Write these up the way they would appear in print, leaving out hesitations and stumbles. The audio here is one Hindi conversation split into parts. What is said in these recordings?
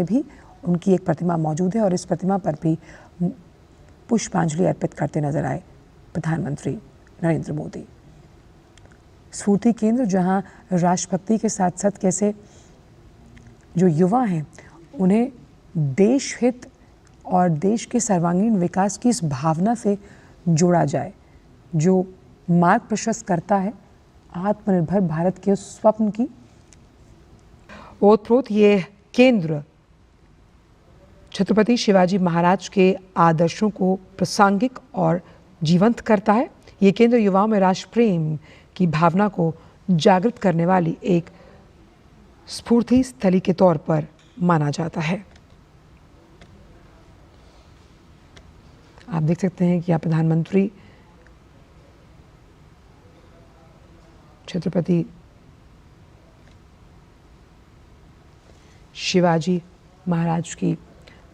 में भी उनकी एक प्रतिमा मौजूद है और इस प्रतिमा पर भी पुष्पांजलि अर्पित करते नजर आए प्रधानमंत्री नरेंद्र मोदी। स्फूर्ति केंद्र, जहां राष्ट्रभक्ति के साथ साथ कैसे जो युवा हैं उन्हें देश हित और देश के सर्वांगीण विकास की इस भावना से जोड़ा जाए, जो मार्ग प्रशस्त करता है आत्मनिर्भर भारत के उस स्वप्न की। ओतप्रोत ये केंद्र छत्रपति शिवाजी महाराज के आदर्शों को प्रासंगिक और जीवंत करता है। ये केंद्र युवाओं में राष्ट्र प्रेम की भावना को जागृत करने वाली एक स्फूर्ति स्थली के तौर पर माना जाता है। आप देख सकते हैं कि यहाँ प्रधानमंत्री छत्रपति शिवाजी महाराज की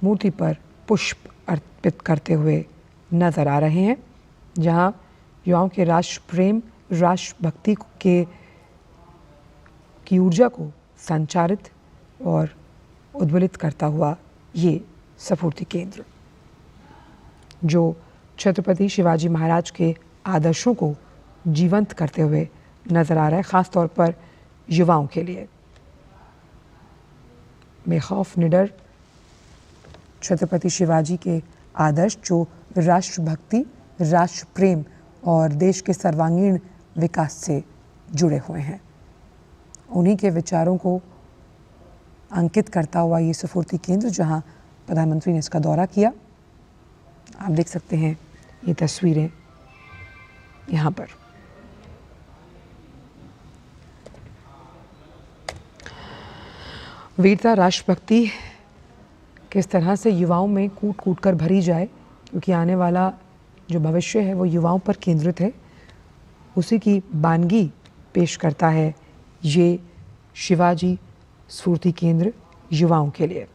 मूर्ति पर पुष्प अर्पित करते हुए नजर आ रहे हैं, जहां युवाओं के राष्ट्र प्रेम, राष्ट्रभक्ति की ऊर्जा को संचारित और उद्वेलित करता हुआ ये स्फूर्ति केंद्र, जो छत्रपति शिवाजी महाराज के आदर्शों को जीवंत करते हुए नजर आ रहा है, खास तौर पर युवाओं के लिए। बेखौफ निडर छत्रपति शिवाजी के आदर्श, जो राष्ट्रभक्ति, राष्ट्र प्रेम और देश के सर्वांगीण विकास से जुड़े हुए हैं, उन्हीं के विचारों को अंकित करता हुआ ये स्फूर्ति केंद्र, जहां प्रधानमंत्री ने इसका दौरा किया। आप देख सकते हैं ये तस्वीरें यहाँ पर। वीरता, राष्ट्रभक्ति किस तरह से युवाओं में कूट कूट कर भरी जाए, क्योंकि आने वाला जो भविष्य है वो युवाओं पर केंद्रित है, उसी की बानगी पेश करता है ये शिवाजी स्फूर्ति केंद्र युवाओं के लिए।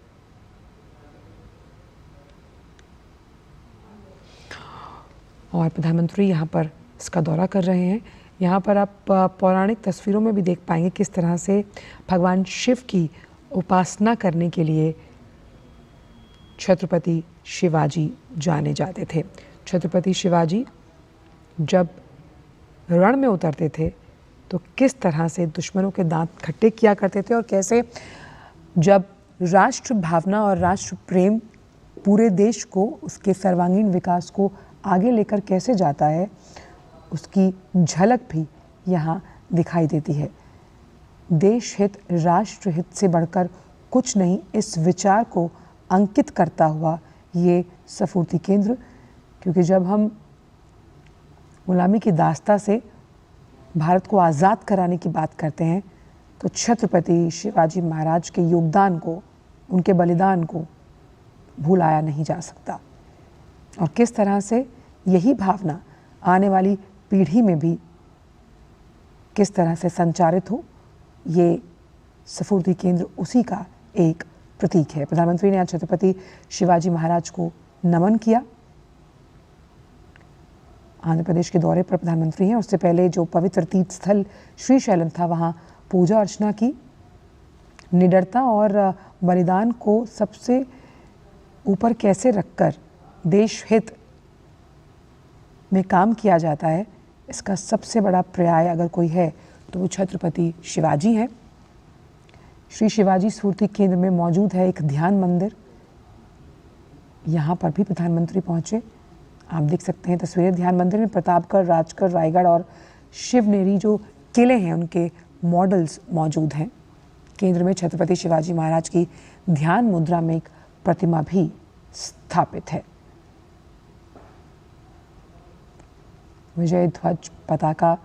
और प्रधानमंत्री यहाँ पर इसका दौरा कर रहे हैं। यहाँ पर आप पौराणिक तस्वीरों में भी देख पाएंगे किस तरह से भगवान शिव की उपासना करने के लिए छत्रपति शिवाजी जाने जाते थे। छत्रपति शिवाजी जब रण में उतरते थे तो किस तरह से दुश्मनों के दांत खट्टे किया करते थे, और कैसे जब राष्ट्र भावना और राष्ट्र प्रेम पूरे देश को, उसके सर्वांगीण विकास को आगे लेकर कैसे जाता है, उसकी झलक भी यहाँ दिखाई देती है। देश हित, राष्ट्र हित से बढ़कर कुछ नहीं, इस विचार को अंकित करता हुआ ये स्फूर्ति केंद्र, क्योंकि जब हम गुलामी की दास्ता से भारत को आज़ाद कराने की बात करते हैं तो छत्रपति शिवाजी महाराज के योगदान को, उनके बलिदान को भुलाया नहीं जा सकता, और किस तरह से यही भावना आने वाली पीढ़ी में भी किस तरह से संचारित हो, ये स्फूर्ति केंद्र उसी का एक प्रतीक है। प्रधानमंत्री ने आज छत्रपति शिवाजी महाराज को नमन किया। आंध्र प्रदेश के दौरे पर प्रधानमंत्री हैं, उससे पहले जो पवित्र तीर्थ स्थल श्रीशैलम था वहाँ पूजा अर्चना की। निडरता और बलिदान को सबसे ऊपर कैसे रखकर देश हित में काम किया जाता है, इसका सबसे बड़ा पर्याय अगर कोई है तो वो छत्रपति शिवाजी हैं। श्री शिवाजी स्फूर्ति केंद्र में मौजूद है एक ध्यान मंदिर, यहाँ पर भी प्रधानमंत्री पहुँचे। आप देख सकते हैं तस्वीरें। ध्यान मंदिर में प्रतापगढ़, राजगढ़, रायगढ़ और शिवनेरी जो किले हैं उनके मॉडल्स मौजूद हैं। केंद्र में छत्रपति शिवाजी महाराज की ध्यान मुद्रा में एक प्रतिमा भी स्थापित है। विजय ध्वज पताका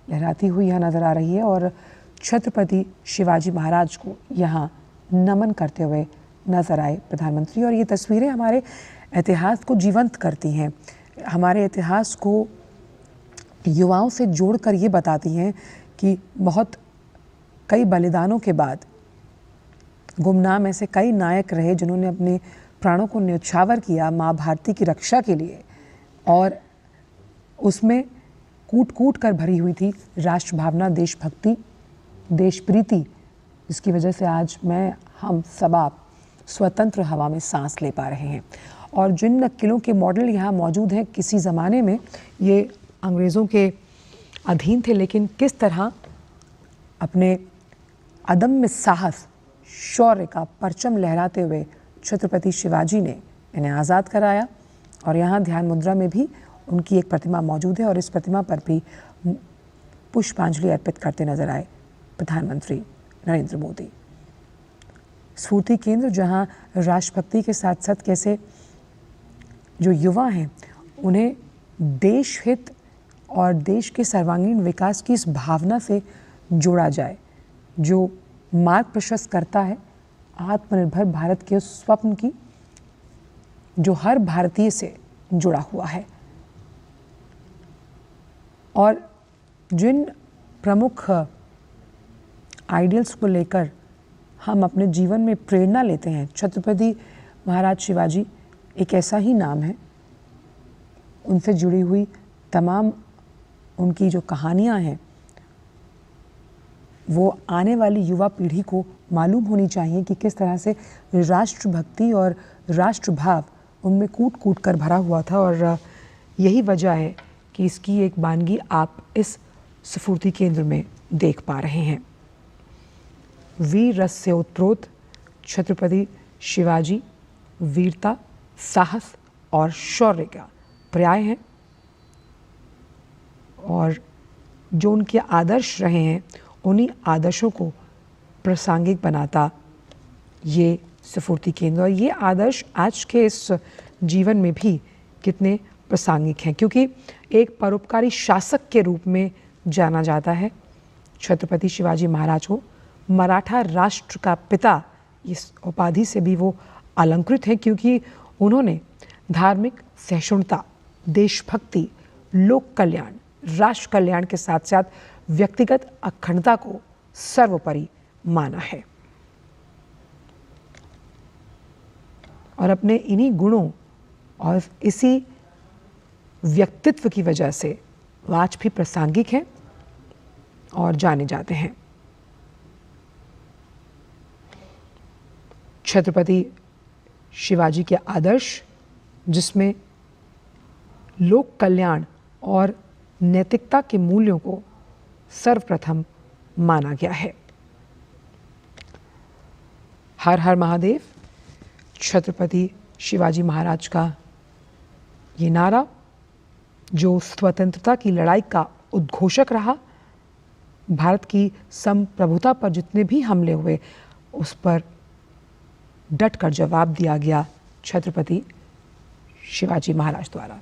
लहराती हुई यहाँ नजर आ रही है और छत्रपति शिवाजी महाराज को यहाँ नमन करते हुए नजर आए प्रधानमंत्री। और ये तस्वीरें हमारे इतिहास को जीवंत करती हैं, हमारे इतिहास को युवाओं से जोड़कर ये बताती हैं कि बहुत कई बलिदानों के बाद गुमनाम ऐसे कई नायक रहे जिन्होंने अपने प्राणों को न्यौछावर किया माँ भारती की रक्षा के लिए, और उसमें कूट कूट कर भरी हुई थी राष्ट्र भावना, देशभक्ति, देश प्रीति, जिसकी वजह से आज मैं, हम सब, आप स्वतंत्र हवा में सांस ले पा रहे हैं। और जिन किलों के मॉडल यहाँ मौजूद हैं, किसी ज़माने में ये अंग्रेज़ों के अधीन थे, लेकिन किस तरह अपने अदम्य साहस, शौर्य का परचम लहराते हुए छत्रपति शिवाजी ने इन्हें आज़ाद कराया। और यहाँ ध्यान मुद्रा में भी उनकी एक प्रतिमा मौजूद है और इस प्रतिमा पर भी पुष्पांजलि अर्पित करते नजर आए प्रधानमंत्री नरेंद्र मोदी। स्फूर्ति केंद्र, जहाँ राष्ट्रभक्ति के साथ साथ कैसे जो युवा हैं उन्हें देश हित और देश के सर्वांगीण विकास की इस भावना से जोड़ा जाए, जो मार्ग प्रशस्त करता है आत्मनिर्भर भारत के उस स्वप्न की जो हर भारतीय से जुड़ा हुआ है। और जिन प्रमुख आइडियल्स को लेकर हम अपने जीवन में प्रेरणा लेते हैं, छत्रपति महाराज शिवाजी एक ऐसा ही नाम है। उनसे जुड़ी हुई तमाम उनकी जो कहानियाँ हैं वो आने वाली युवा पीढ़ी को मालूम होनी चाहिए कि किस तरह से राष्ट्रभक्ति और राष्ट्रभाव उनमें कूट कूट कर भरा हुआ था। और यही वजह है कि इसकी एक वानगी आप इस स्फूर्ति केंद्र में देख पा रहे हैं। वीर रस से उत्प्रोत छत्रपति शिवाजी वीरता, साहस और शौर्य का पर्याय हैं। और जो उनके आदर्श रहे हैं उन्हीं आदर्शों को प्रासंगिक बनाता ये स्फूर्ति केंद्र। और ये आदर्श आज के इस जीवन में भी कितने प्रासंगिक हैं, क्योंकि एक परोपकारी शासक के रूप में जाना जाता है छत्रपति शिवाजी महाराज को। मराठा राष्ट्र का पिता इस उपाधि से भी वो अलंकृत हैं, क्योंकि उन्होंने धार्मिक सहिष्णुता, देशभक्ति, लोक कल्याण, राष्ट्र कल्याण के साथ साथ व्यक्तिगत अखंडता को सर्वोपरि माना है। और अपने इन्हीं गुणों और इसी व्यक्तित्व की वजह से वो आज भी प्रासंगिक हैं और जाने जाते हैं। छत्रपति शिवाजी के आदर्श, जिसमें लोक कल्याण और नैतिकता के मूल्यों को सर्वप्रथम माना गया है। हर हर महादेव। छत्रपति शिवाजी महाराज का ये नारा, जो स्वतंत्रता की लड़ाई का उद्घोषक रहा, भारत की संप्रभुता पर जितने भी हमले हुए उस पर डट कर जवाब दिया गया छत्रपति शिवाजी महाराज द्वारा।